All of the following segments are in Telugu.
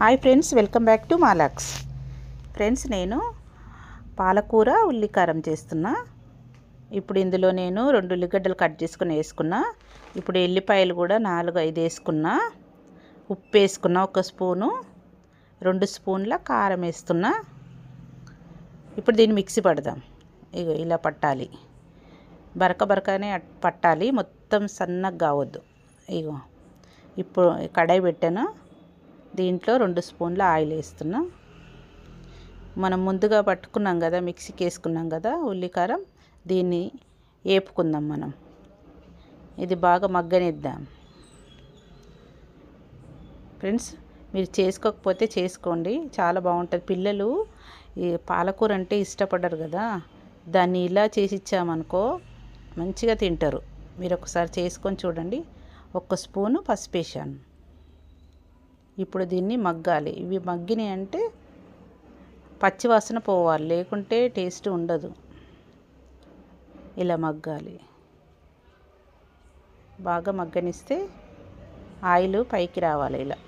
Hi friends, welcome back to మాలాక్స్. ఫ్రెండ్స్, నేను పాలకూర ఉల్లికారం చేస్తున్నా. ఇప్పుడు ఇందులో నేను 2 ఉల్లిగడ్డలు కట్ చేసుకుని వేసుకున్నా. ఇప్పుడు ఎల్లిపాయలు కూడా 4-5 వేసుకున్నా. ఉప్పు వేసుకున్నా 1 స్పూను. 2 స్పూన్ల కారం వేస్తున్నా. ఇప్పుడు దీన్ని మిక్సీ పడదాం. ఇగో ఇలా పట్టాలి, బరకనే పట్టాలి, మొత్తం సన్నగా కావద్దు. ఇగో ఇప్పుడు కడాయి పెట్టాను. దీంట్లో 2 స్పూన్ల ఆయిల్ వేస్తున్నా. మనం ముందుగా పట్టుకున్నాం కదా, మిక్సీకి వేసుకున్నాం కదా ఉల్లికారం, దీన్ని వేపుకుందాం మనం. ఇది బాగా మగ్గనిద్దాం. ఫ్రెండ్స్, మీరు చేసుకోకపోతే చేసుకోండి, చాలా బాగుంటుంది. పిల్లలు ఈ పాలకూర అంటే ఇష్టపడరు కదా, దాన్ని ఇలా చేసి ఇచ్చామనుకో మంచిగా తింటారు. మీరు ఒకసారి చేసుకొని చూడండి. 1 స్పూను పసుపు వేసాను. ఇప్పుడు దీన్ని మగ్గాలి. ఇవి మగ్గినాయి అంటే పచ్చివాసన పోవాలి, లేకుంటే టేస్ట్ ఉండదు. ఇలా మగ్గాలి, బాగా మగ్గనిస్తే ఆయిల్ పైకి రావాలి. ఇలా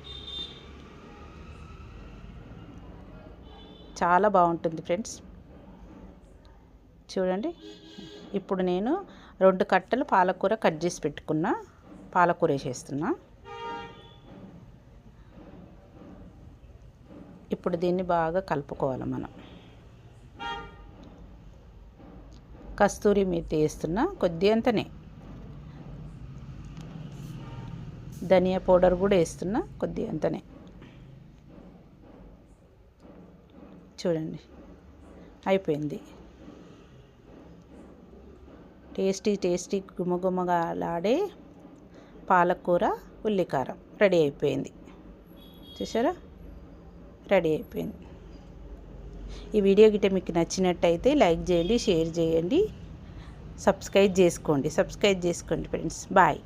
చాలా బాగుంటుంది ఫ్రెండ్స్, చూడండి. ఇప్పుడు నేను 2 కట్టలు పాలకూర కట్ చేసి పెట్టుకున్నా. పాలకూర వేసేస్తున్నా. ఇప్పుడు దీన్ని బాగా కలుపుకోవాలి మనం. కస్తూరి మేతి వేస్తున్నా కొద్దిగంతనే. ధనియా పౌడర్ కూడా వేస్తున్నా కొద్దిగంతనే. చూడండి, అయిపోయింది. టేస్టీ గుమగుమలాడే పాలకూర ఉల్లికారం రెడీ అయిపోయింది. చూసారా, రెడీ అయిపోయింది. ఈ వీడియో గిట్ట మీకు నచ్చినట్టయితే లైక్ చేయండి, షేర్ చేయండి, సబ్స్క్రైబ్ చేసుకోండి ఫ్రెండ్స్. బాయ్.